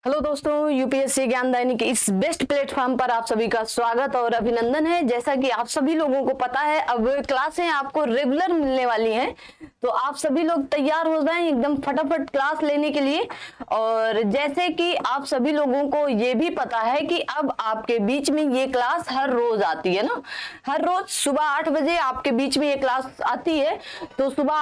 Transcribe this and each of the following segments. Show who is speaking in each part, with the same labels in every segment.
Speaker 1: Hello दोस्तों, UPSC ज्ञानदायिनी के इस बेस्ट प्लेटफॉर्म पर आप सभी का स्वागत और अभिनंदन है। जैसा कि आप सभी लोगों को पता है, अब क्लासें आपको रेगुलर मिलने वाली हैं, तो आप सभी लोग तैयार हो जाएं एकदम फटाफट क्लास लेने के लिए। और जैसे कि आप सभी लोगों को ये भी पता है कि अब आपके बीच में ये क्लास हर रोज आती है ना, हर रोज सुबह 8 बजे आपके बीच में ये क्लास आती है। तो सुबह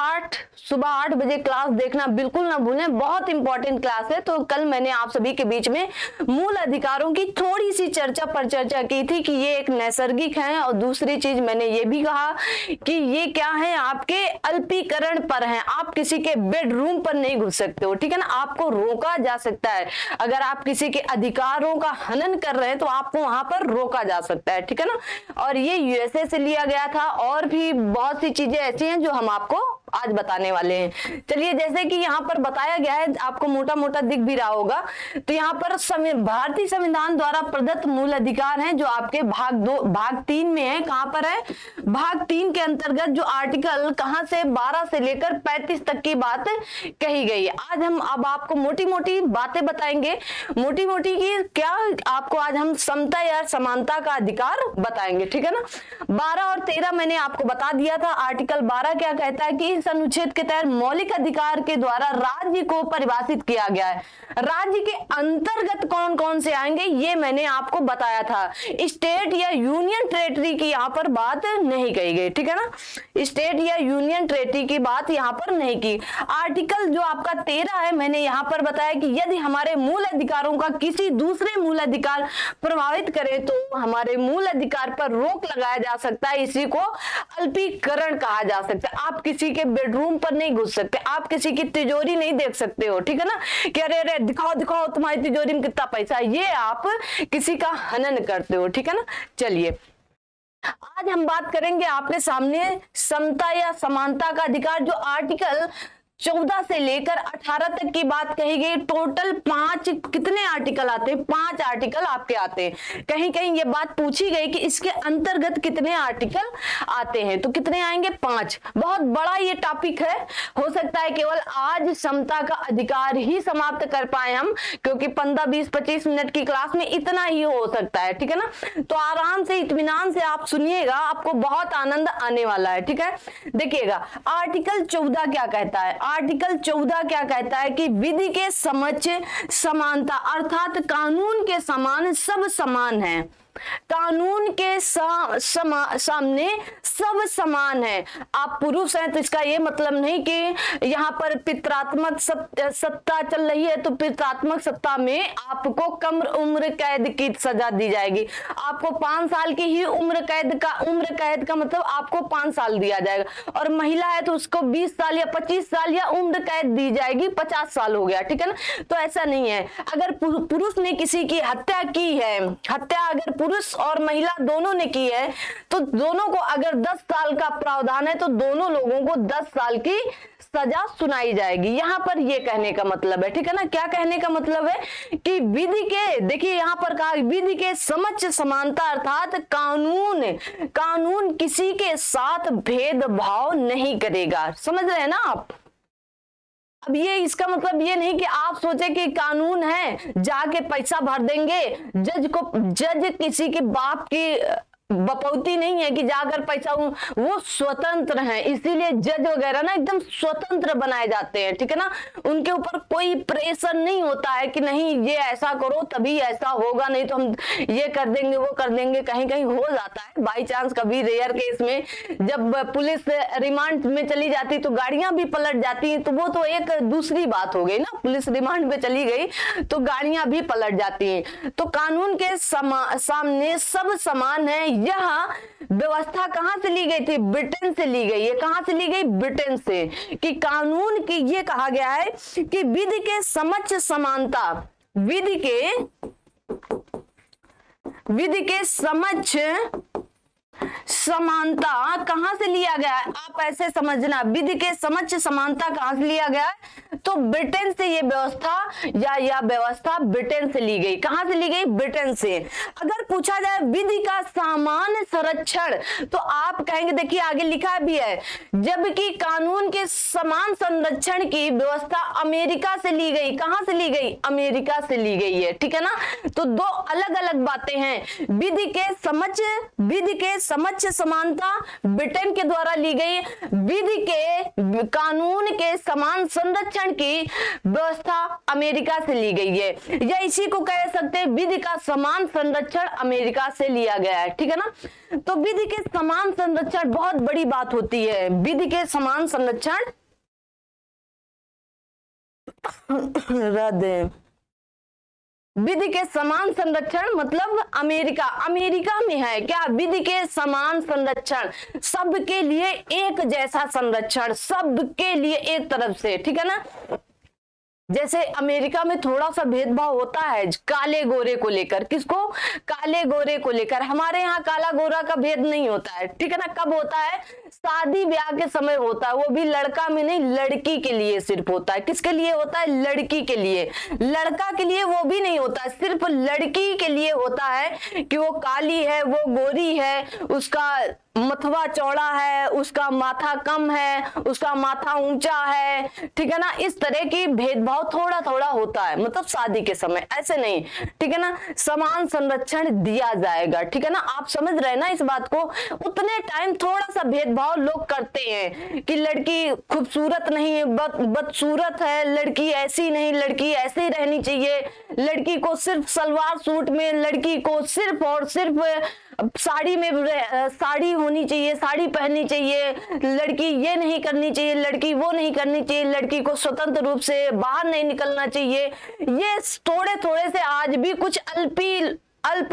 Speaker 1: 8 बजे क्लास देखना बिल्कुल ना भूलें, बहुत इंपॉर्टेंट क्लास है। तो कल मैंने आप सभी के बीच में मूल अधिकारों की थोड़ी सी चर्चा की थी कि ये एक नैसर्गिक है, और दूसरी चीज मैंने ये भी कहा कि ये क्या है, आपके अल्पीकरण पर हैं। आप किसी के बेडरूम पर नहीं घुस सकते हो, ठीक है ना। आपको रोका जा सकता है, अगर आप किसी के अधिकारों का हनन कर रहे हैं तो आपको वहां पर रोका जा सकता है, ठीक है ना। और ये यूएसए से लिया गया था, और भी बहुत सी चीजें ऐसी हैं जो हम आपको आज बताने वाले हैं। चलिए, जैसे कि यहाँ पर बताया गया है, आपको मोटा मोटा दिख भी रहा होगा, तो यहाँ पर भारतीय संविधान द्वारा प्रदत्त मूल अधिकार हैं जो आपके भाग 3 में है। कहाँ पर है? भाग 3 के अंतर्गत जो आर्टिकल कहाँ से 12 से लेकर 35 तक की बात कही गई है। आज हम अब आपको मोटी मोटी बातें बताएंगे, मोटी मोटी की क्या, आपको आज हम समता या समानता का अधिकार बताएंगे, ठीक है ना। 12 और 13 मैंने आपको बता दिया था। आर्टिकल 12 क्या कहता है कि इस अनुच्छेद के तहत मौलिक अधिकार के द्वारा राज्य को परिभाषित किया गया है। राज्य के अंतर्गत कौन कौन से आएंगे ये मैंने आपको बताया था। स्टेट या यूनियन टेरिटरी की यहाँ पर बात नहीं कही गई, ठीक है ना। स्टेट या यूनियन टेरिटरी की बात यहाँ पर नहीं की। आर्टिकल जो आपका 13 है, मैंने यहाँ पर बताया कि यदि हमारे मूल अधिकारों का किसी दूसरे मूल अधिकार प्रभावित करे तो हमारे मूल अधिकार पर रोक लगाया जा सकता है। इसी को अल्पीकरण कहा जा सकता है। आप किसी के बेडरूम पर नहीं घुस सकते, आप किसी की तिजोरी नहीं देख सकते हो, ठीक है ना, कि अरे अरे दिखाओ दिखाओ तुम्हारी तिजोरी में कितना पैसा है, ये आप किसी का हनन करते हो, ठीक है ना। चलिए, आज हम बात करेंगे आपके सामने समता या समानता का अधिकार, जो आर्टिकल 14 से लेकर 18 तक की बात कही गई। टोटल 5 कितने आर्टिकल आते हैं? 5 आर्टिकल आपके आते हैं। कहीं कहीं ये बात पूछी गई कि इसके अंतर्गत कितने आर्टिकल आते हैं, तो कितने आएंगे? 5। बहुत बड़ा ये टॉपिक है, हो सकता है केवल आज समता का अधिकार ही समाप्त कर पाए हम, क्योंकि 15, 20, 25 मिनट की क्लास में इतना ही हो सकता है, ठीक है ना। तो आराम से इत्मीनान से आप सुनिएगा, आपको बहुत आनंद आने वाला है, ठीक है। देखिएगा, आर्टिकल 14 क्या कहता है। आर्टिकल 14 क्या कहता है कि विधि के समक्ष समानता, अर्थात कानून के समान सब समान हैं। कानून के सामने सब समान है। आप पुरुष हैं तो इसका ये मतलब नहीं कि यहाँ पर पितरात्मक सत्ता चल रही है तो पितरात्मक सत्ता में आपको कम उम्र कैद की सजा दी जाएगी। आपको 5 साल की ही उम्र कैद का मतलब आपको 5 साल दिया जाएगा, और महिला है तो उसको 20 साल या 25 साल या उम्र कैद दी जाएगी, 50 साल हो गया, ठीक है ना। तो ऐसा नहीं है। अगर पुरुष ने किसी की हत्या की है, हत्या अगर पुरुष और महिला दोनों ने की है, तो दोनों को अगर 10 साल का प्रावधान है तो दोनों लोगों को 10 साल की सजा सुनाई जाएगी। यहां पर ये कहने का मतलब है, ठीक है ना। क्या कहने का मतलब है कि विधि के, देखिए यहां पर कहा विधि के समक्ष समानता, अर्थात कानून किसी के साथ भेदभाव नहीं करेगा। समझ रहे हैं ना आप। अब ये इसका मतलब ये नहीं कि आप सोचे कि कानून है जाके पैसा भर देंगे, जज किसी के बाप की बपौती नहीं है कि जाकर पैसा, वो स्वतंत्र हैं, इसीलिए जज वगैरह ना एकदम स्वतंत्र बनाए जाते हैं, ठीक है ना। उनके ऊपर कोई प्रेशर नहीं होता है कि नहीं ये ऐसा करो तभी ऐसा होगा, नहीं तो हम ये कर देंगे वो कर देंगे। कहीं कहीं हो जाता है बाई चांस, कभी रेयर केस में जब पुलिस रिमांड में चली जाती तो गाड़ियां भी पलट जाती हैं, तो वो तो एक दूसरी बात हो गई ना। पुलिस रिमांड में चली गई तो गाड़ियां भी पलट जाती हैं। तो कानून के सामने सब समान है। यह व्यवस्था कहां से ली गई थी? ब्रिटेन से ली गई है। कहां से ली गई? ब्रिटेन से। कि कानून की ये कहा गया है कि विधि के समक्ष समानता, विधि के समक्ष समानता कहां से लिया गया है, आप ऐसे समझना, विधि के समक्ष समानता कहां से लिया गया है, तो ब्रिटेन से ये व्यवस्था या यह व्यवस्था ब्रिटेन से ली गई। कहां से ली गई, ब्रिटेन से। अगर पूछा जाए विधि का सामान्य संरक्षण, तो आप कहेंगे, देखिए आगे लिखा भी है, जबकि कानून के समान संरक्षण की व्यवस्था अमेरिका से ली गई। कहां से ली गई, अमेरिका से ली गई है, ठीक है ना। तो दो अलग अलग बातें हैं। विधि के समक्ष समानता ब्रिटेन के द्वारा ली गई, विधि के कानून के समान संरक्षण की व्यवस्था अमेरिका से ली गई है, या इसी को कह सकते हैं विधि का समान संरक्षण अमेरिका से लिया गया है, ठीक है ना। तो विधि के समान संरक्षण बहुत बड़ी बात होती है। विधि के समान संरक्षण विधि के समान संरक्षण मतलब अमेरिका में है क्या, विधि के समान संरक्षण, सबके लिए एक जैसा संरक्षण, सबके लिए एक तरफ से, ठीक है ना। जैसे अमेरिका में थोड़ा सा भेदभाव होता है काले गोरे को लेकर, किसको, काले गोरे को लेकर। हमारे यहाँ काला गोरा का भेद नहीं होता है, ठीक है ना। कब होता है, शादी ब्याह के समय होता है, वो भी लड़का में नहीं, लड़की के लिए सिर्फ होता है। किसके लिए होता है, लड़की के लिए। लड़का के लिए वो भी नहीं होता है, सिर्फ लड़की के लिए होता है कि वो काली है, वो गोरी है, उसका मथवा चौड़ा है, उसका माथा कम है, उसका माथा ऊंचा है, ठीक है ना। इस तरह की भेदभाव थोड़ा थोड़ा होता है, मतलब शादी के समय, ऐसे नहीं, ठीक है ना। समान संरक्षण दिया जाएगा, ठीक है ना। आप समझ रहे हैं ना इस बात को। उतने टाइम थोड़ा सा भेदभाव लोग करते हैं कि लड़की खूबसूरत नहीं है, बदसूरत है, लड़की ऐसी नहीं, लड़की ऐसे ही रहनी चाहिए, लड़की को सिर्फ सलवार सूट में, लड़की को सिर्फ और सिर्फ साड़ी में, साड़ी होनी चाहिए, साड़ी पहननी चाहिए, लड़की ये नहीं करनी चाहिए, लड़की वो नहीं करनी चाहिए, लड़की को स्वतंत्र रूप से बाहर नहीं निकलना चाहिए। ये थोड़े थोड़े से आज भी कुछ अल्प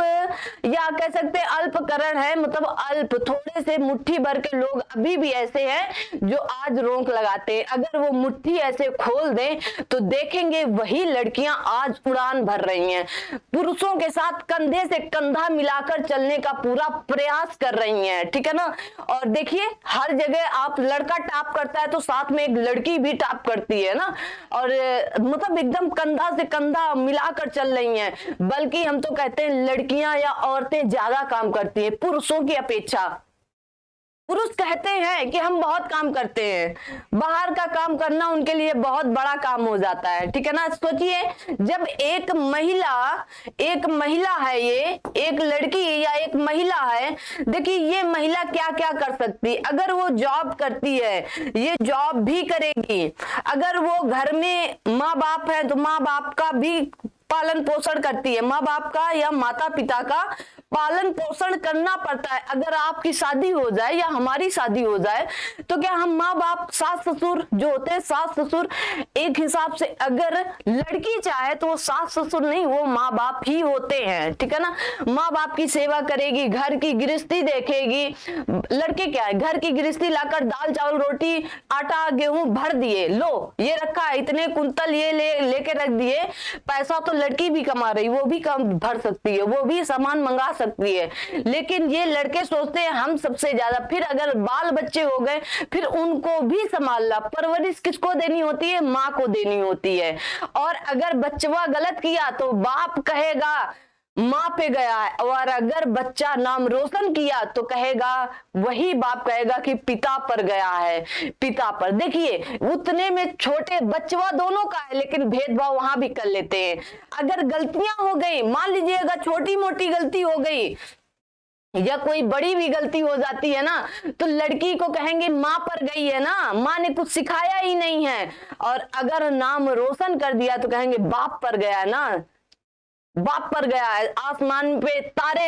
Speaker 1: या कह सकते हैं अल्पकरण है, मतलब अल्प, थोड़े से मुट्ठी भर के लोग अभी भी ऐसे हैं जो आज रोक लगाते हैं। अगर वो मुट्ठी ऐसे खोल दें तो देखेंगे वही लड़कियां आज उड़ान भर रही हैं, पुरुषों के साथ कंधे से कंधा मिलाकर चलने का पूरा प्रयास कर रही हैं, ठीक है ना। और देखिए हर जगह आप लड़का टॉप करता है तो साथ में एक लड़की भी टॉप करती है ना, और मतलब एकदम कंधा से कंधा मिलाकर चल रही हैं। बल्कि हम तो कहते हैं लड़कियां या औरतें ज्यादा काम करती हैं पुरुषों की अपेक्षा। पुरुष कहते हैं कि हम बहुत काम करते हैं, बाहर का काम करना उनके लिए बहुत बड़ा काम हो जाता है, ठीक है ना। सोचिए जब एक महिला है, ये एक लड़की या एक महिला है, देखिए ये महिला क्या क्या कर सकती है। अगर वो जॉब करती है, ये जॉब भी करेगी। अगर वो घर में माँ बाप है तो माँ बाप का भी पालन पोषण करती है, माँ बाप का या माता पिता का पालन पोषण करना पड़ता है। अगर आपकी शादी हो जाए या हमारी शादी हो जाए तो क्या हम माँ बाप, सास ससुर जो होते हैं, सास ससुर एक हिसाब से अगर लड़की चाहे तो वो सास ससुर नहीं, वो माँ बाप ही होते हैं, ठीक है ना। माँ बाप की सेवा करेगी, घर की गृहस्थी देखेगी। लड़के क्या है, घर की गृहस्थी लाकर दाल चावल रोटी आटा गेहूं भर दिए, लो ये रखा है, इतने कुंतल ये लेके रख दिए, पैसा तो लड़की भी कमा रही, वो भी कम भर सकती है, वो भी सामान मंगा सकती है। लेकिन ये लड़के सोचते हैं हम सबसे ज्यादा। फिर अगर बाल बच्चे हो गए फिर उनको भी संभालना, परवरिश किसको देनी होती है, माँ को देनी होती है। और अगर बच्चा गलत किया तो बाप कहेगा माँ पे गया है, और अगर बच्चा नाम रोशन किया तो कहेगा, वही बाप कहेगा कि पिता पर गया है, पिता पर। देखिए उतने में छोटे बच्चा दोनों का है, लेकिन भेदभाव वहां भी कर लेते हैं। अगर गलतियां हो गई, मान लीजिए अगर छोटी मोटी गलती हो गई या कोई बड़ी भी गलती हो जाती है ना, तो लड़की को कहेंगे माँ पर गई है ना, माँ ने कुछ सिखाया ही नहीं है। और अगर नाम रोशन कर दिया तो कहेंगे बाप पर गया है ना, बाप पर गया है, आसमान पे तारे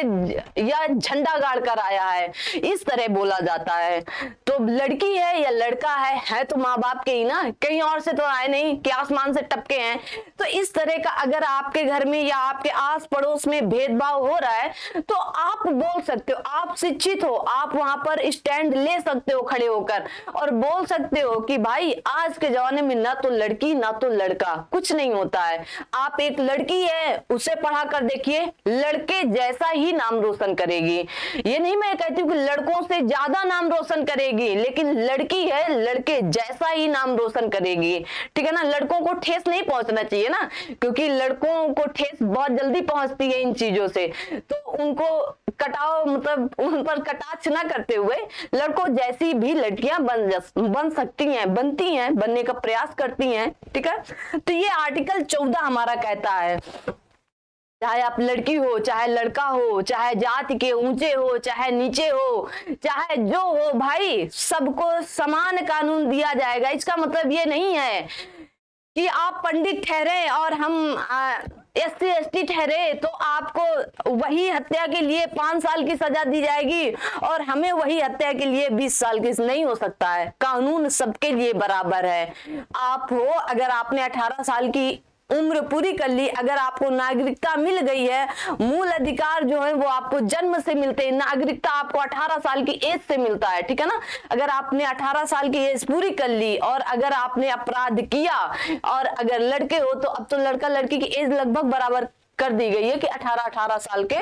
Speaker 1: या झंडा गाड़ कर आया है, इस तरह बोला जाता है। तो लड़की है या लड़का है तो माँ बाप के ही ना, कहीं और से तो आए नहीं कि आसमान से टपके हैं। तो इस तरह का अगर आपके घर में या आपके आस पड़ोस में भेदभाव हो रहा है तो आप बोल सकते हो, आप शिक्षित हो, आप वहां पर स्टैंड ले सकते हो खड़े होकर, और बोल सकते हो कि भाई आज के जमाने में ना तो लड़की ना तो लड़का, कुछ नहीं होता है। आप एक लड़की है, उसे पढ़ा कर देखिए, लड़के जैसा ही नाम रोशन करेगी। ये नहीं मैं कहती हूँ कि लड़कों से ज्यादा नाम रोशन करेगी, लेकिन लड़की है, लड़के जैसा ही नाम रोशन करेगी, ठीक है ना। लड़कों को ठेस नहीं पहुंचना चाहिए ना, क्योंकि लड़कों को ठेस बहुत जल्दी पहुंचती है इन चीजों से, तो उनको कटाव मतलब उन पर कटाक्ष ना करते हुए लड़कों जैसी भी लड़कियां बन सकती हैं, बनती हैं, बनने का प्रयास करती हैं, ठीक है। तो ये आर्टिकल 14 हमारा कहता है, चाहे आप लड़की हो, चाहे लड़का हो, चाहे जाति के ऊंचे हो, चाहे नीचे हो, चाहे जो हो, भाई सबको समान कानून दिया जाएगा। इसका मतलब ये नहीं है कि आप पंडित ठहरे और हम SC ST ठहरे तो आपको वही हत्या के लिए 5 साल की सजा दी जाएगी और हमें वही हत्या के लिए 20 साल की। नहीं हो सकता है, कानून सबके लिए बराबर है। आप हो, अगर आपने 18 साल की उम्र पूरी कर ली, अगर आपको नागरिकता मिल गई है, मूल अधिकार जो है वो आपको जन्म से मिलते हैं, नागरिकता आपको 18 साल की एज से मिलता है, ठीक है ना। अगर आपने 18 साल की एज पूरी कर ली और अगर आपने अपराध किया, और अगर लड़के हो तो अब तो लड़का लड़की की एज लगभग बराबर कर दी गई है कि 18 साल के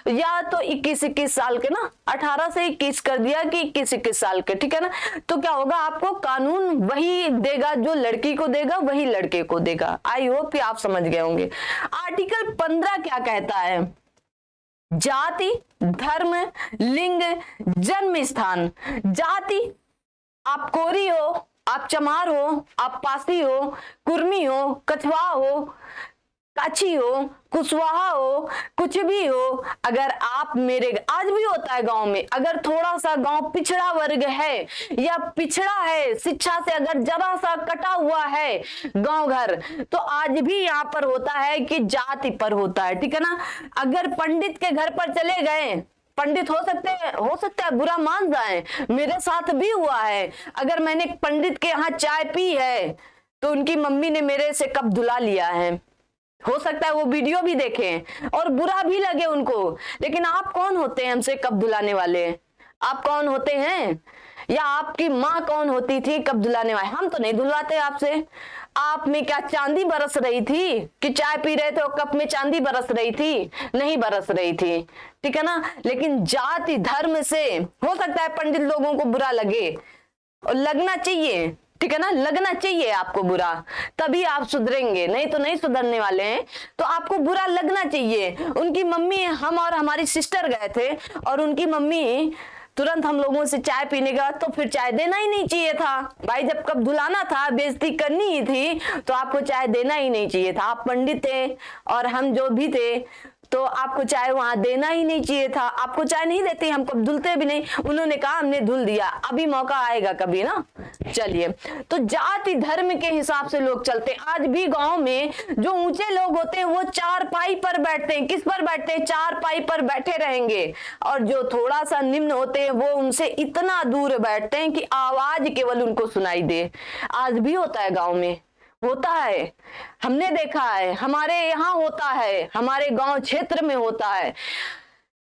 Speaker 1: या तो 21 साल के ना, 18 से 21 कर दिया कि 21 साल के, ठीक है ना। तो क्या होगा, आपको कानून वही देगा जो लड़की को देगा, वही लड़के को देगा। आई होप कि आप समझ गए होंगे। आर्टिकल 15 क्या कहता है? जाति, धर्म, लिंग, जन्म स्थान। जाति, आप कोरी हो, आप चमार हो, आप पासी हो, कुर्मी हो, कछवा हो, काची हो, कुशवाहा हो, कुछ भी हो, अगर आप मेरे, आज भी होता है गांव में, अगर थोड़ा सा गांव पिछड़ा वर्ग है या पिछड़ा है शिक्षा से, अगर जरा सा कटा हुआ है गांव घर, तो आज भी यहाँ पर होता है कि जाति पर होता है, ठीक है ना। अगर पंडित के घर पर चले गए, पंडित हो सकते हैं बुरा मान जाए, मेरे साथ भी हुआ है। अगर मैंने पंडित के यहाँ चाय पी है तो उनकी मम्मी ने मेरे से कप धुला लिया है, हो सकता है वो वीडियो भी देखें और बुरा भी लगे उनको, लेकिन आप कौन होते हैं हमसे कप धुलाने वाले? आप कौन होते हैं? या आपकी माँ कौन होती थी कप धुलाने वाले? हम तो नहीं धुलवाते आपसे। आप में क्या चांदी बरस रही थी कि चाय पी रहे थे और कप में चांदी बरस रही थी? नहीं बरस रही थी, ठीक है ना। लेकिन जाति धर्म से हो सकता है पंडित लोगों को बुरा लगे, और लगना चाहिए, ठीक है ना, लगना चाहिए आपको बुरा, तभी आप सुधरेंगे, नहीं तो नहीं सुधरने वाले हैं। तो आपको बुरा लगना चाहिए। उनकी मम्मी, हम और हमारी सिस्टर गए थे और उनकी मम्मी तुरंत हम लोगों से चाय पीने का, तो फिर चाय देना ही नहीं चाहिए था भाई। जब कब धुलाना था, बेइज्जती करनी ही थी, तो आपको चाय देना ही नहीं चाहिए था। आप पंडित थे और हम जो भी थे, तो आपको चाय वहां देना ही नहीं चाहिए था। आपको चाय नहीं देते, हम कब धुलते भी नहीं। उन्होंने कहा हमने धुल दिया, अभी मौका आएगा कभी ना। चलिए, तो जाति धर्म के हिसाब से लोग चलते। आज भी गांव में जो ऊंचे लोग होते हैं वो चारपाई पर बैठते हैं। किस पर बैठते हैं? चारपाई पर बैठे रहेंगे। और जो थोड़ा सा निम्न होते हैं वो उनसे इतना दूर बैठते हैं कि आवाज केवल उनको सुनाई दे। आज भी होता है गाँव में, होता है, हमने देखा है, हमारे यहाँ होता है, हमारे गांव क्षेत्र में होता है।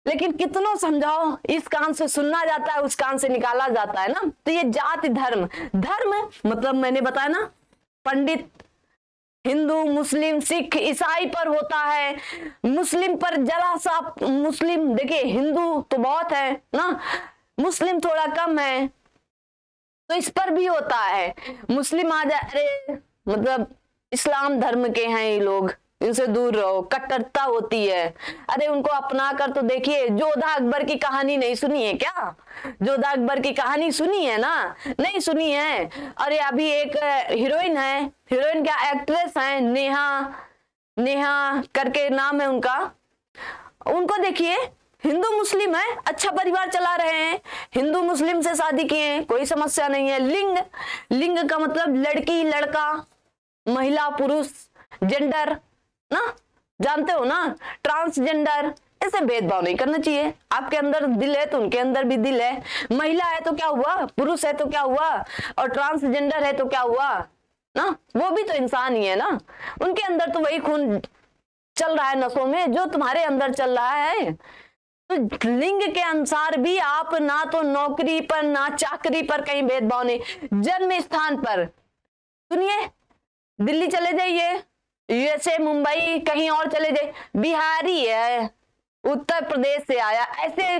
Speaker 1: लेकिन कितनों समझाओ, इस कान से सुनना जाता है, उस कान से निकाला जाता है ना। तो ये जाति धर्म, धर्म मतलब मैंने बताया ना, पंडित, हिंदू, मुस्लिम, सिख, ईसाई पर होता है। मुस्लिम पर जरा सा, मुस्लिम देखिए, हिंदू तो बहुत है ना, मुस्लिम थोड़ा कम है, तो इस पर भी होता है। मुस्लिम आ जाए, अरे मतलब इस्लाम धर्म के हैं ये लोग, इनसे दूर रहो, कट्टरता होती है। अरे उनको अपना कर तो देखिए। जोधा अकबर की कहानी नहीं सुनी है क्या? जोधा अकबर की कहानी सुनी है ना? नहीं सुनी है? अरे अभी एक हीरोइन है, हीरोइन क्या एक्ट्रेस है, नेहा करके नाम है उनका, उनको देखिए, हिंदू मुस्लिम है, अच्छा परिवार चला रहे हैं, हिंदू मुस्लिम से शादी किए हैं, कोई समस्या नहीं है। लिंग का मतलब लड़की लड़का, महिला पुरुष, जेंडर ना, जानते हो ना, ट्रांसजेंडर, ऐसे भेदभाव नहीं करना चाहिए। आपके अंदर दिल है तो उनके अंदर भी दिल है। महिला है तो क्या हुआ, पुरुष है तो क्या हुआ, और ट्रांसजेंडर है तो क्या हुआ ना, वो भी तो इंसान ही है ना। उनके अंदर तो वही खून चल रहा है नसों में जो तुम्हारे अंदर चल रहा है। तो लिंग के अनुसार भी आप ना तो नौकरी पर ना चाकरी पर कहीं भेदभाव नहीं। जन्म स्थान पर सुनिए, दिल्ली चले जाइए, यूएसए, मुंबई, कहीं और चले जाए, बिहारी है, उत्तर प्रदेश से आया, ऐसे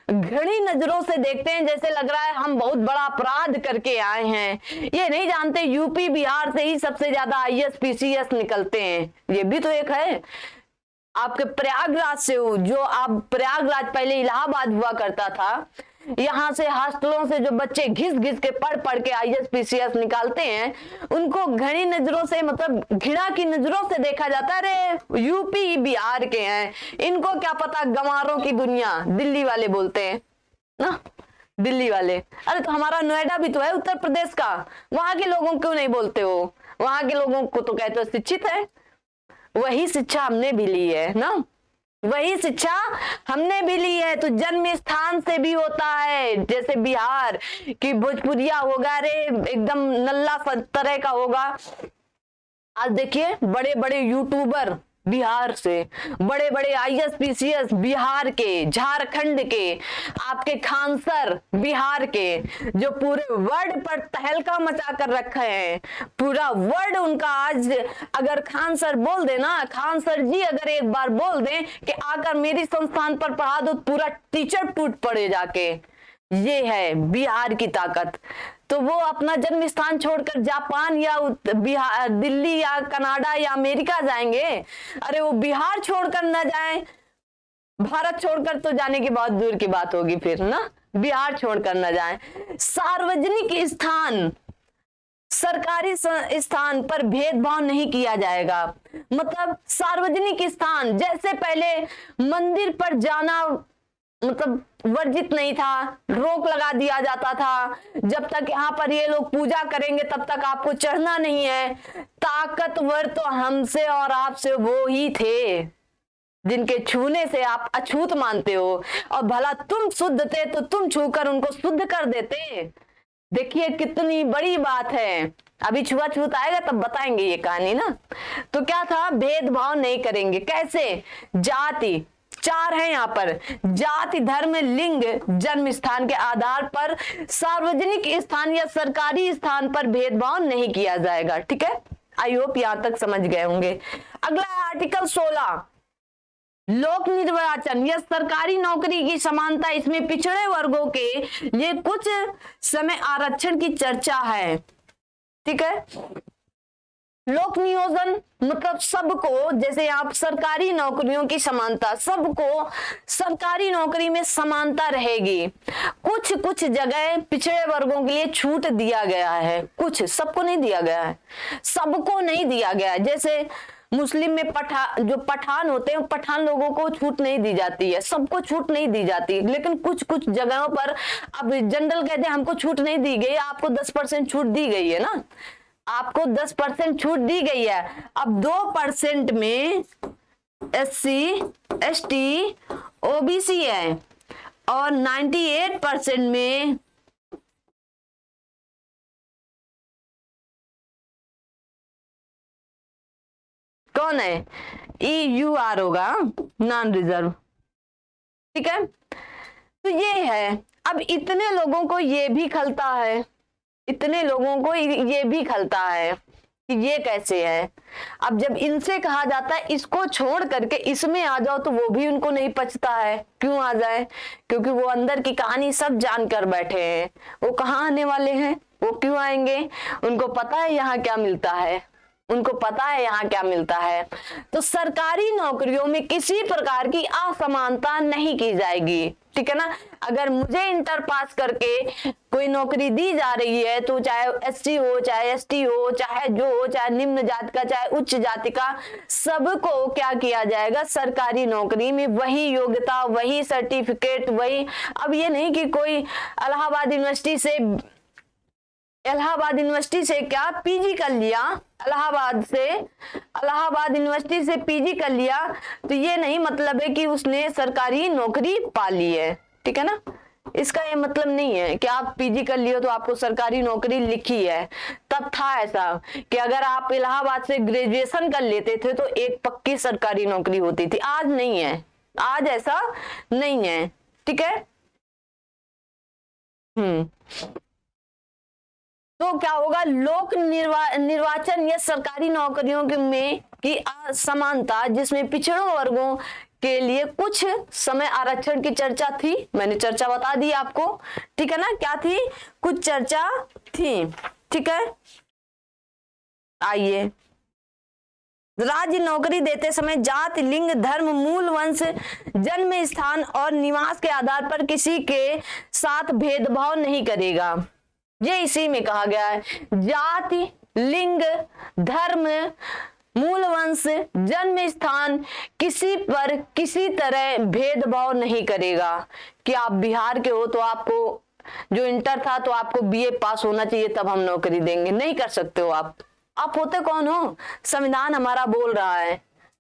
Speaker 1: घड़ी नजरों से देखते हैं, जैसे लग रहा है हम बहुत बड़ा अपराध करके आए हैं। ये नहीं जानते यूपी बिहार से ही सबसे ज्यादा आईएएस पीसीएस निकलते हैं। ये भी तो एक है। आपके प्रयागराज से हो, जो आप प्रयागराज पहले इलाहाबाद हुआ करता था, यहाँ से हॉस्टलों से जो बच्चे घिस घिस के पढ़ पढ़ के आईएएस पीसीएस निकालते हैं, उनको घड़ी नजरों से, मतलब घृणा की नजरों से देखा जाता है। अरे यूपी बिहार के हैं, इनको क्या पता गंवारों की दुनिया, दिल्ली वाले बोलते हैं ना, दिल्ली वाले। अरे तो हमारा नोएडा भी तो है उत्तर प्रदेश का, वहां के लोगों क्यों नहीं बोलते हो? वहां के लोगों को तो कहते हो शिक्षित है। वही शिक्षा हमने भी ली है ना, वही शिक्षा हमने भी ली है। तो जन्म स्थान से भी होता है, जैसे बिहार की भोजपुरिया होगा, रे एकदम नल्ला तरह का होगा। आज देखिए बड़े बड़े यूट्यूबर बिहार से, बड़े बड़े आईएएस पीसीएस बिहार के, झारखंड के, आपके खान सर बिहार के, जो पूरे वर्ल्ड पर तहलका मचा कर रखे हैं। पूरा वर्ल्ड उनका आज, अगर खान सर बोल देना, खान सर जी अगर एक बार बोल दें कि आकर मेरी संस्थान पर पढ़ा दो, पूरा टीचर टूट पड़े जाके। ये है बिहार की ताकत। तो वो अपना जन्म स्थान छोड़कर जापान या बिहार, दिल्ली या कनाडा या अमेरिका जाएंगे? अरे वो बिहार छोड़कर न जाएं, भारत छोड़कर तो जाने की बहुत दूर की बात होगी फिर ना, बिहार छोड़कर न जाएं। सार्वजनिक स्थान, सरकारी स्थान पर भेदभाव नहीं किया जाएगा। मतलब सार्वजनिक स्थान, जैसे पहले मंदिर पर जाना मतलब वर्जित नहीं था, रोक लगा दिया जाता था, जब तक यहाँ पर ये लोग पूजा करेंगे तब तक आपको चढ़ना नहीं है। ताकतवर तो हमसे और आपसे वो ही थे जिनके छूने से आप अछूत मानते हो, और भला तुम शुद्ध थे तो तुम छूकर उनको शुद्ध कर देते। देखिए कितनी बड़ी बात है। अभी छुआछूत आएगा तब बताएंगे ये कहानी ना। तो क्या था, भेदभाव नहीं करेंगे। कैसे? जाति, चार है यहाँ पर, जाति, धर्म, लिंग, जन्म स्थान के आधार पर सार्वजनिक स्थान या सरकारी स्थान पर भेदभाव नहीं किया जाएगा। ठीक है, आई होप यहां तक समझ गए होंगे। अगला आर्टिकल 16, लोक निर्वाचन या सरकारी नौकरी की समानता। इसमें पिछड़े वर्गों के लिए कुछ समय आरक्षण की चर्चा है। ठीक है, लोक नियोजन मतलब सबको, जैसे आप सरकारी नौकरियों की समानता, सबको सरकारी नौकरी में समानता रहेगी। कुछ कुछ जगह पिछड़े वर्गों के लिए छूट दिया गया है, कुछ, सबको नहीं दिया गया है, सबको नहीं दिया गया है। जैसे मुस्लिम में जो पठान होते हैं, पठान लोगों को छूट नहीं दी जाती है, सबको छूट नहीं दी जाती, लेकिन कुछ कुछ जगहों पर अब जनरल कहते हैं हमको छूट नहीं दी गई, आपको 10% छूट दी गई है ना, आपको 10% छूट दी गई है। अब 2% में SC, ST, OBC है, और 98% में कौन है? EUR होगा, नॉन रिजर्व। ठीक है, तो ये है। अब इतने लोगों को ये भी खलता है, इतने लोगों को ये भी खलता है कि ये कैसे है। अब जब इनसे कहा जाता है इसको छोड़ करके इसमें आ जाओ, तो वो भी उनको नहीं पचता है। क्यों आ जाए? क्योंकि वो अंदर की कहानी सब जानकर बैठे हैं। वो कहाँ आने वाले हैं, वो क्यों आएंगे, उनको पता है यहाँ क्या मिलता है, उनको पता है यहाँ क्या मिलता है। तो सरकारी नौकरियों में किसी प्रकार की असमानता नहीं की जाएगी। ठीक है ना, अगर मुझे इंटर पास करके कोई नौकरी दी जा रही है, तो चाहे SC हो, चाहे ST हो, चाहे जो हो, चाहे निम्न जाति का, चाहे उच्च जाति का, सबको क्या किया जाएगा, सरकारी नौकरी में वही योग्यता, वही सर्टिफिकेट, वही। अब ये नहीं कि कोई इलाहाबाद यूनिवर्सिटी से क्या PG कर लिया, इलाहाबाद यूनिवर्सिटी से PG कर लिया, तो ये नहीं मतलब है कि उसने सरकारी नौकरी पा ली है। ठीक है ना, इसका ये मतलब नहीं है कि आप PG कर लियो तो आपको सरकारी नौकरी लिखी है। तब था ऐसा कि अगर आप इलाहाबाद से ग्रेजुएशन कर लेते थे तो एक पक्की सरकारी नौकरी होती थी। आज नहीं है, आज ऐसा नहीं है। ठीक है, तो क्या होगा, लोक निर्वाचन या सरकारी नौकरियों में की असमानता, जिसमें पिछड़ों वर्गों के लिए कुछ समय आरक्षण की चर्चा थी। मैंने चर्चा बता दी आपको, ठीक है ना, क्या थी, कुछ चर्चा थी, ठीक है। आइए, राज्य नौकरी देते समय जाति, लिंग, धर्म, मूल वंश, जन्म स्थान और निवास के आधार पर किसी के साथ भेदभाव नहीं करेगा। ये इसी में कहा गया है, जाति, लिंग, धर्म, मूल वंश, जन्म स्थान, किसी पर किसी तरह भेदभाव नहीं करेगा। कि आप बिहार के हो तो आपको जो इंटर था तो आपको बीए पास होना चाहिए तब हम नौकरी देंगे, नहीं कर सकते हो आप होते कौन हो, संविधान हमारा बोल रहा है,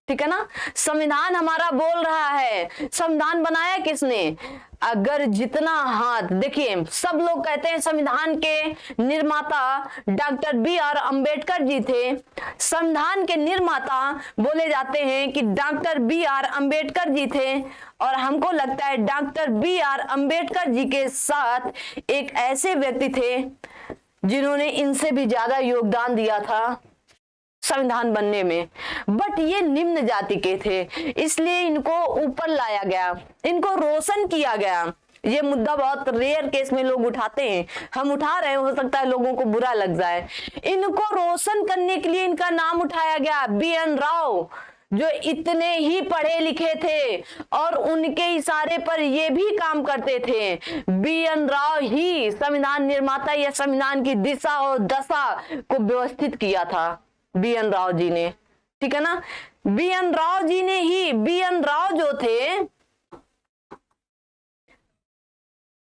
Speaker 1: ठीक है ना, संविधान हमारा बोल रहा है। संविधान बनाया किसने, अगर जितना हाथ, देखिए सब लोग कहते हैं संविधान के निर्माता डॉक्टर बी.आर. अंबेडकर जी थे। संविधान के निर्माता बोले जाते हैं कि डॉक्टर बी.आर. अंबेडकर जी थे, और हमको लगता है डॉक्टर बी.आर. अंबेडकर जी के साथ एक ऐसे व्यक्ति थे जिन्होंने इनसे भी ज्यादा योगदान दिया था संविधान बनने में, बट ये निम्न जाति के थे, इसलिए इनको ऊपर लाया गया, इनको रोशन किया गया। ये मुद्दा बहुत रेयर केस में लोग उठाते हैं, हम उठा रहे हैं, हो सकता है लोगों को बुरा लग जाए। इनको रोशन करने के लिए इनका नाम उठाया गया, बी.एन. राव, जो इतने ही पढ़े लिखे थे और उनके इशारे पर ये भी काम करते थे। बी.एन. राव ही संविधान निर्माता या संविधान की दिशा और दशा को व्यवस्थित किया था, बी.एन. राव जी ने, ठीक है ना। बी.एन. राव जी ने ही, बी.एन. राव जो थे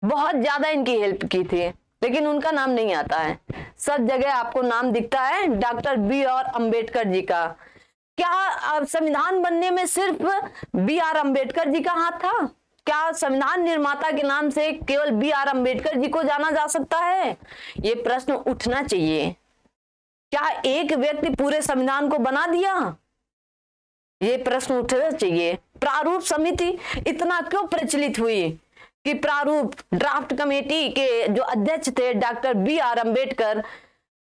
Speaker 1: बहुत ज्यादा इनकी हेल्प की थी, लेकिन उनका नाम नहीं आता है। सब जगह आपको नाम दिखता है डॉक्टर बी.आर. अंबेडकर जी का। क्या संविधान बनने में सिर्फ बी.आर. अंबेडकर जी का हाथ था? क्या संविधान निर्माता के नाम से केवल बी.आर. अंबेडकर जी को जाना जा सकता है? ये प्रश्न उठना चाहिए। क्या एक व्यक्ति पूरे संविधान को बना दिया? ये प्रश्न उठना चाहिए। प्रारूप समिति इतना क्यों प्रचलित हुई कि प्रारूप ड्राफ्ट कमेटी के जो अध्यक्ष थे डॉक्टर बी.आर. अंबेडकर,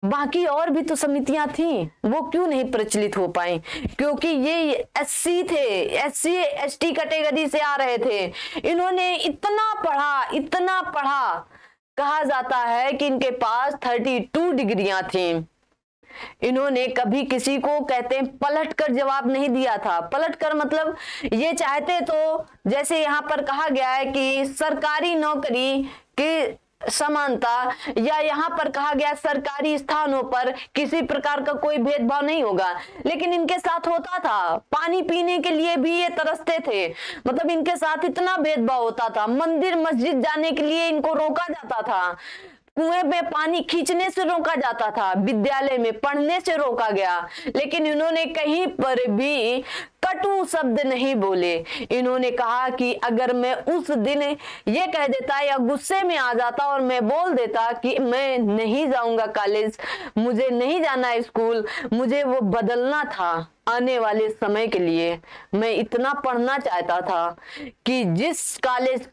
Speaker 1: बाकी और भी तो समितियां थी, वो क्यों नहीं प्रचलित हो पाई? क्योंकि ये एससी थे, एससी एसटी कैटेगरी से आ रहे थे। इन्होंने इतना पढ़ा, कहा जाता है कि इनके पास 32 डिग्रियां थी। इन्होंने कभी किसी को, कहते हैं, पलट कर जवाब नहीं दिया था। पलट कर मतलब ये चाहते तो, जैसे यहाँ पर कहा गया है कि सरकारी नौकरी की समानता, या यहाँ पर कहा गया सरकारी स्थानों पर किसी प्रकार का कोई भेदभाव नहीं होगा, लेकिन इनके साथ होता था। पानी पीने के लिए भी ये तरसते थे, मतलब इनके साथ इतना भेदभाव होता था। मंदिर मस्जिद जाने के लिए इनको रोका जाता था, कुएं में पानी खींचने से रोका जाता था, विद्यालय में पढ़ने से रोका गया, लेकिन इन्होंने कहीं पर भी कटु शब्द नहीं बोले। इन्होंने कहा कि अगर मैं उस दिन ये कह देता या गुस्से में आ जाता और मैं बोल देता कि मैं नहीं जाऊंगा कॉलेज, मुझे नहीं जाना स्कूल, मुझे वो बदलना था आने वाले समय के लिए। मैं इतना पढ़ना चाहता था कि जिस कॉलेज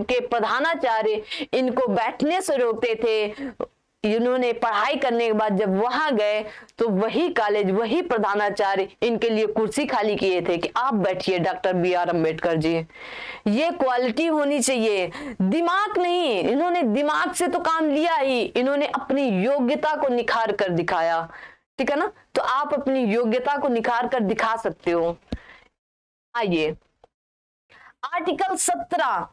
Speaker 1: के प्रधानाचार्य इनको बैठने से रोकते थे, इन्होंने पढ़ाई करने के बाद जब वहां गए तो वही कॉलेज, वही प्रधानाचार्य इनके लिए कुर्सी खाली किए थे कि आप बैठिए डॉक्टर बी.आर. अंबेडकर जी। ये क्वालिटी होनी चाहिए, दिमाग नहीं। इन्होंने दिमाग से तो काम लिया ही, इन्होंने अपनी योग्यता को निखार कर दिखाया, ठीक है ना। तो आप अपनी योग्यता को निखार कर दिखा सकते हो। आइए, आर्टिकल 17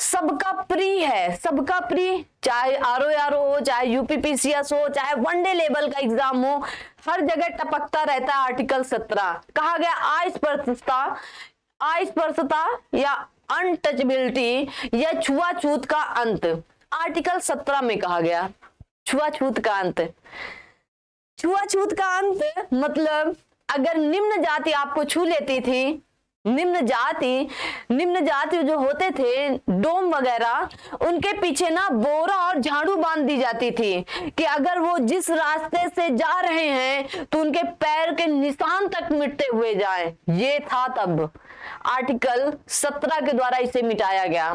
Speaker 1: सबका प्री है, सबका प्री, चाहे आरओ हो, चाहे यूपीपीसीएस हो, चाहे वनडे लेवल का एग्जाम हो, हर जगह टपकता रहता है। आर्टिकल 17 कहा गया अस्पृश्यता या अनटचेबिलिटी या छुआछूत का अंत। आर्टिकल 17 में कहा गया छुआछूत का अंत। छुआछूत का अंत मतलब अगर निम्न जाति आपको छू लेती थी, निम्न जाति जो होते थे डोम वगैरह, उनके पीछे ना बोरा और झाड़ू बांध दी जाती थी कि अगर वो जिस रास्ते से जा रहे हैं तो उनके पैर के निशान तक मिटते हुए जाएं। ये था तब आर्टिकल 17 के द्वारा इसे मिटाया गया।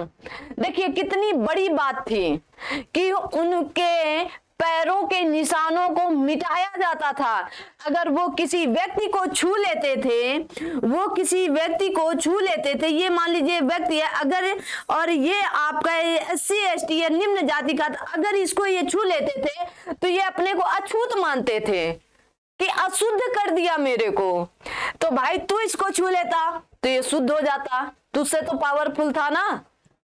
Speaker 1: देखिए कितनी बड़ी बात थी कि उनके पैरों के निशानों को मिटाया जाता था। अगर वो किसी व्यक्ति को छू लेते थे, ये मान लीजिए व्यक्ति है अगर, और ये आपका SC ST या निम्न जाति का, अगर इसको ये छू लेते थे तो ये अपने को अछूत मानते थे कि अशुद्ध कर दिया मेरे को। तो भाई तू इसको छू लेता तो ये शुद्ध हो जाता, तुझसे तो पावरफुल था ना।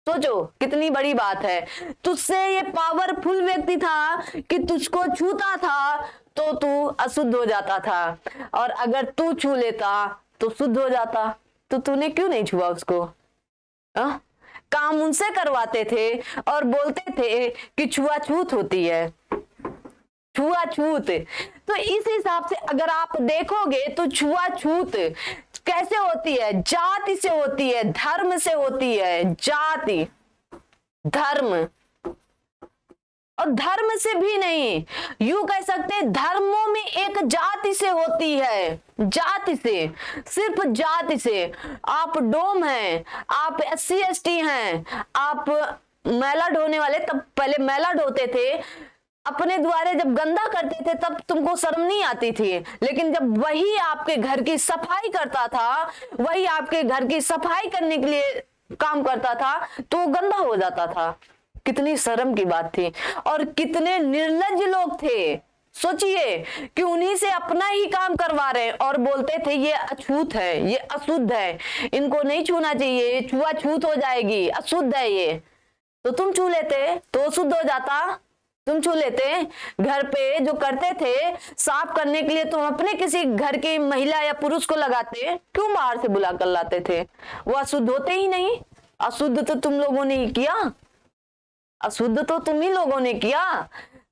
Speaker 1: सोचो कितनी बड़ी बात है, तुझसे ये पावरफुल व्यक्ति था कि तुझको छूता था तो तू अशुद्ध हो जाता था, और अगर तू छू लेता तो शुद्ध हो जाता। तो तूने क्यों नहीं छुआ उसको? काम उनसे करवाते थे और बोलते थे कि छुआछूत होती है, छुआछूत। तो इस हिसाब से अगर आप देखोगे तो छुआछूत कैसे होती है? जाति से होती है, धर्म से होती है। जाति, धर्म, और धर्म से भी नहीं, यूं कह सकते हैं धर्मों में एक जाति से होती है, जाति से, सिर्फ जाति से। आप डोम हैं, आप SC ST हैं, आप मैला ढोने वाले, तब पहले मैला ढोते थे, अपने द्वारे जब गंदा करते थे तब तुमको शर्म नहीं आती थी, लेकिन जब वही आपके घर की सफाई करता था, वही आपके घर की सफाई करने के लिए काम करता था तो गंदा हो जाता था। कितनी शर्म की बात थी, और कितने निर्लज्ज लोग थे। सोचिए कि उन्हीं से अपना ही काम करवा रहे हैं और बोलते थे ये अछूत है, ये अशुद्ध है, इनको नहीं छूना चाहिए, ये छुआछूत हो जाएगी, अशुद्ध है ये। तो तुम छू लेते तो शुद्ध हो जाता, तुम छू लेते। घर पे जो करते थे साफ करने के लिए तुम अपने किसी घर की महिला या पुरुष को लगाते, क्यों बाहर से बुला कर लाते थे? वो अशुद्ध होते ही नहीं। अशुद्ध तो तुम लोगों ने ही किया, अशुद्ध तो तुम ही लोगों ने किया।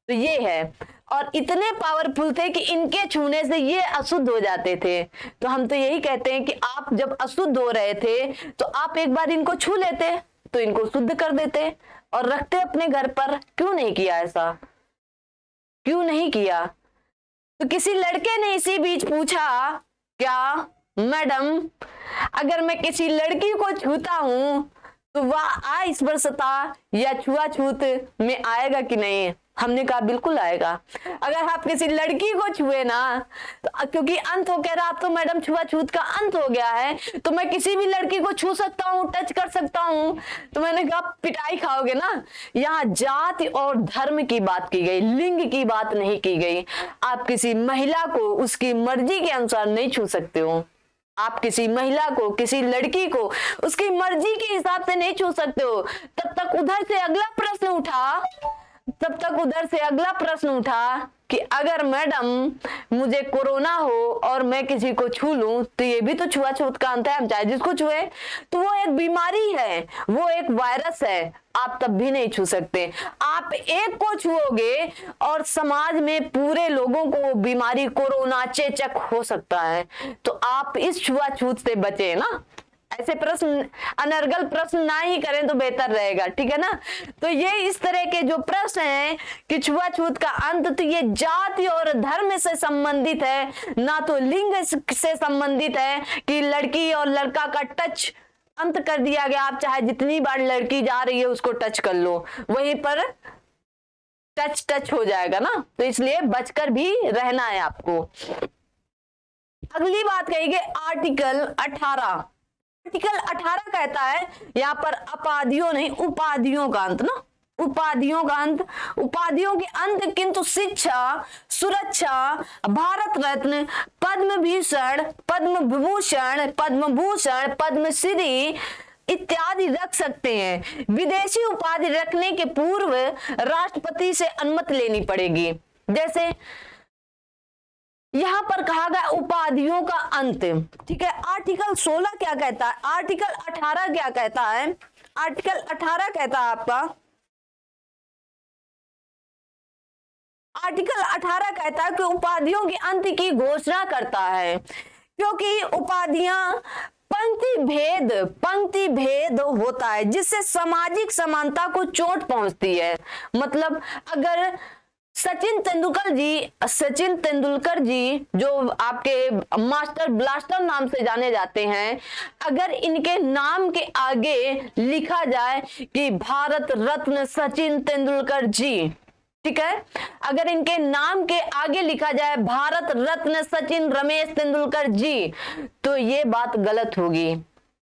Speaker 1: तो ये है, और इतने पावरफुल थे कि इनके छूने से ये अशुद्ध हो जाते थे। तो हम तो यही कहते हैं कि आप जब अशुद्ध हो रहे थे तो आप एक बार इनको छू लेते तो इनको शुद्ध कर देते और रखते अपने घर पर। क्यों नहीं किया ऐसा? क्यों नहीं किया? तो किसी लड़के ने इसी बीच पूछा, क्या मैडम अगर मैं किसी लड़की को छूता हूं तो वह अस्पृश्यता या छुआछूत में आएगा कि नहीं? हमने कहा बिल्कुल आएगा। अगर आप किसी लड़की को छुए ना, तो क्योंकि अंत हो कह रहा आप तो मैडम छुआछूत का अंत हो गया है, तो मैं किसी भी लड़की को छू सकता हूँ, टच कर सकता हूँ। तो मैंने कहा पिटाई खाओगे ना। यहाँ जाति और धर्म की बात की गई, लिंग की बात नहीं की गई। आप किसी महिला को उसकी मर्जी के अनुसार नहीं छू सकते हो। आप किसी महिला को, किसी लड़की को उसकी मर्जी के हिसाब से नहीं छू सकते हो। तब तक उधर से अगला प्रश्न उठा कि अगर मैडम मुझे कोरोना हो और मैं किसी को छू लूं तो ये भी तो छुआछूत का अंत है। हम चाहे जिसको छुए, तो वो एक बीमारी है, वो एक वायरस है, आप तब भी नहीं छू सकते। आप एक को छुओगे और समाज में पूरे लोगों को बीमारी कोरोना चेचक हो सकता है। तो आप इस छुआछूत से बचे ना। ऐसे प्रश्न, अनर्गल प्रश्न ना ही करें तो बेहतर रहेगा, ठीक है ना। तो ये इस तरह के जो प्रश्न हैं कि छुआछूत का अंत, तो ये जाति और धर्म से संबंधित है, ना तो लिंग से संबंधित है कि लड़की और लड़का का टच अंत कर दिया गया। आप चाहे जितनी बार लड़की जा रही है उसको टच कर लो, वहीं पर टच हो जाएगा ना। तो इसलिए बचकर भी रहना है आपको। अगली बात कहेंगे आर्टिकल 18। आर्टिकल 18 कहता है, यहाँ पर अपाधियों नहीं उपाधियों का अंत ना, उपाधियों का अंत, उपाधियों के अंत किंतु शिक्षा, सुरक्षा, भारत रत्न, पद्म भूषण, पद्म विभूषण, पद्म भूषण, पद्मश्री इत्यादि रख सकते हैं। विदेशी उपाधि रखने के पूर्व राष्ट्रपति से अनुमति लेनी पड़ेगी। जैसे यहां पर कहा गया उपाधियों का अंत, ठीक है। आर्टिकल 16 क्या कहता है? आर्टिकल 18 क्या कहता है? आर्टिकल 18 कहता है आपका, आर्टिकल 18 कहता है कि उपाधियों के अंत की घोषणा करता है, क्योंकि उपाधियां पंक्ति भेद होता है जिससे सामाजिक समानता को चोट पहुंचती है। मतलब अगर सचिन तेंदुलकर जी जो आपके मास्टर ब्लास्टर नाम से जाने जाते हैं, अगर इनके नाम के आगे लिखा जाए कि भारत रत्न सचिन तेंदुलकर जी, ठीक है, अगर इनके नाम के आगे लिखा जाए भारत रत्न सचिन रमेश तेंदुलकर जी, तो ये बात गलत होगी।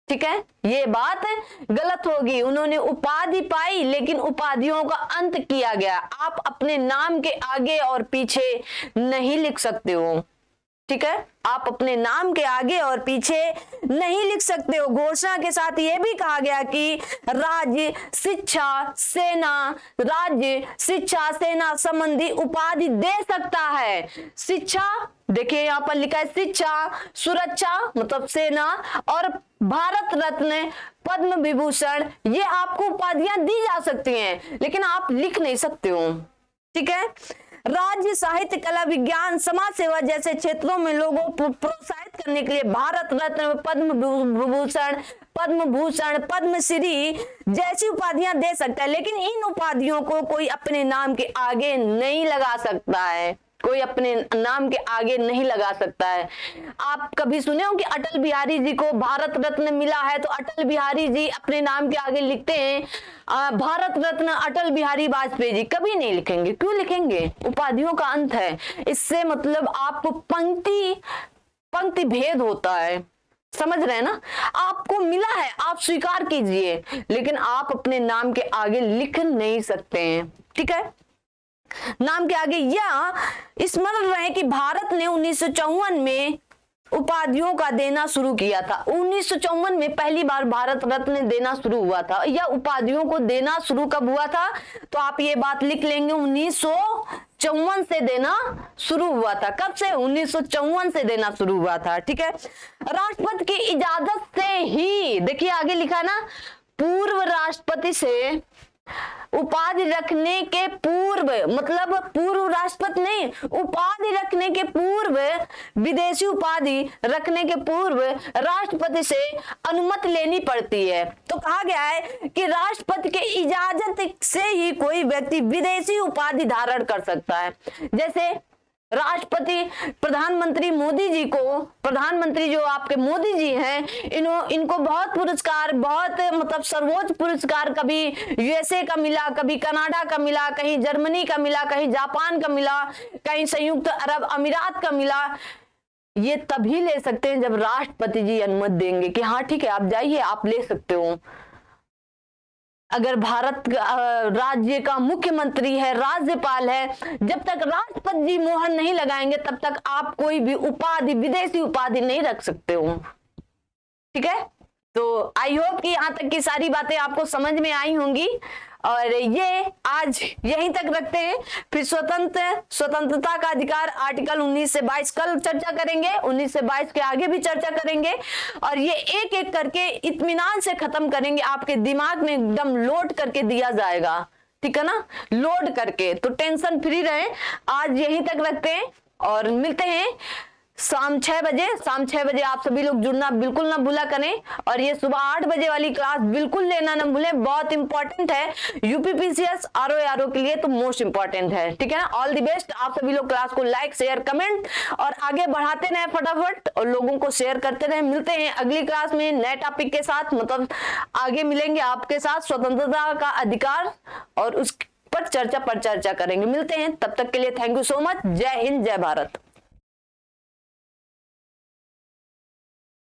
Speaker 1: ठीक है, ये बात गलत होगी। उन्होंने उपाधि पाई लेकिन उपाधियों का अंत किया गया। आप अपने नाम के आगे और पीछे नहीं लिख सकते हो। ठीक है, आप अपने नाम के आगे और पीछे नहीं लिख सकते हो। घोषणा के साथ यह भी कहा गया कि राज्य शिक्षा सेना संबंधी उपाधि दे सकता है। शिक्षा, देखिए यहाँ पर लिखा है शिक्षा, सुरक्षा मतलब सेना, और भारत रत्न, पद्म विभूषण, ये आपको उपाधियां दी जा सकती हैं लेकिन आप लिख नहीं सकते हो। ठीक है, राज्य साहित्य, कला, विज्ञान, समाज सेवा जैसे क्षेत्रों में लोगों को प्रोत्साहित करने के लिए भारत रत्न, पद्म भूषण, पद्मश्री जैसी उपाधियां दे सकता है, लेकिन इन उपाधियों को कोई अपने नाम के आगे नहीं लगा सकता है। कोई अपने नाम के आगे नहीं लगा सकता है। आप कभी सुने हो कि अटल बिहारी जी को भारत रत्न मिला है तो अटल बिहारी जी अपने नाम के आगे लिखते हैं भारत रत्न अटल बिहारी वाजपेयी जी? कभी नहीं लिखेंगे। क्यों लिखेंगे? उपाधियों का अंत है। इससे मतलब आपको पंक्ति भेद होता है। समझ रहे हैं ना? आपको मिला है, आप स्वीकार कीजिए, लेकिन आप अपने नाम के आगे लिख नहीं सकते हैं। ठीक है, नाम के आगे। या स्मरण रहे कि भारत ने 1954 में उपाधियों का देना शुरू किया था। 1954 में पहली बार भारत रत्न देना शुरू हुआ था। या उपाधियों को देना शुरू कब हुआ था? तो आप ये बात लिख लेंगे, 1954 से देना शुरू हुआ था। कब से? 1954 से देना शुरू हुआ था। ठीक है, राष्ट्रपति की इजाजत से ही, देखिए आगे लिखा ना, पूर्व राष्ट्रपति से उपाधि रखने के पूर्व, मतलब पूर्व राष्ट्रपति नहीं, उपाधि रखने के पूर्व, विदेशी उपाधि रखने के पूर्व राष्ट्रपति से अनुमति लेनी पड़ती है। तो कहा गया है कि राष्ट्रपति के इजाजत से ही कोई व्यक्ति विदेशी उपाधि धारण कर सकता है। जैसे राष्ट्रपति प्रधानमंत्री मोदी जी को, प्रधानमंत्री जो आपके मोदी जी हैं, इनको बहुत पुरस्कार, बहुत मतलब सर्वोच्च पुरस्कार, कभी यूएसए का मिला, कभी कनाडा का मिला, कहीं जर्मनी का मिला, कहीं जापान का मिला, कहीं संयुक्त अरब अमीरात का मिला। ये तभी ले सकते हैं जब राष्ट्रपति जी अनुमति देंगे कि हाँ ठीक है आप जाइए, आप ले सकते हो। अगर भारत राज्य का मुख्यमंत्री है, राज्यपाल है, जब तक राष्ट्रपति जी मोहर नहीं लगाएंगे तब तक आप कोई भी उपाधि, विदेशी उपाधि नहीं रख सकते हो। ठीक है, तो आई होप कि यहाँ तक की सारी बातें आपको समझ में आई होंगी। और ये आज यहीं तक रखते हैं, फिर स्वतंत्रता का अधिकार आर्टिकल 19 से 22 कल चर्चा करेंगे, 19 से 22 के आगे भी चर्चा करेंगे, और ये एक एक करके इत्मीनान से खत्म करेंगे। आपके दिमाग में एकदम लोड करके दिया जाएगा। ठीक है ना, लोड करके, तो टेंशन फ्री रहे। आज यहीं तक रखते हैं और मिलते हैं शाम 6 बजे। शाम 6 बजे आप सभी लोग जुड़ना बिल्कुल ना भूला करें, और ये सुबह 8 बजे वाली क्लास बिल्कुल लेना ना भूलें, बहुत इंपॉर्टेंट है। यूपीपीसीएस आरओ के लिए तो मोस्ट इंपॉर्टेंट है। ठीक है ना, ऑल द बेस्ट। आप सभी लोग क्लास को लाइक, शेयर, कमेंट और आगे बढ़ाते रहे फटाफट, और लोगों को शेयर करते रहे। मिलते हैं अगली क्लास में नए टॉपिक के साथ, मतलब आगे मिलेंगे आपके साथ स्वतंत्रता का अधिकार, और उस पर चर्चा करेंगे। मिलते हैं, तब तक के लिए थैंक यू सो मच। जय हिंद, जय भारत।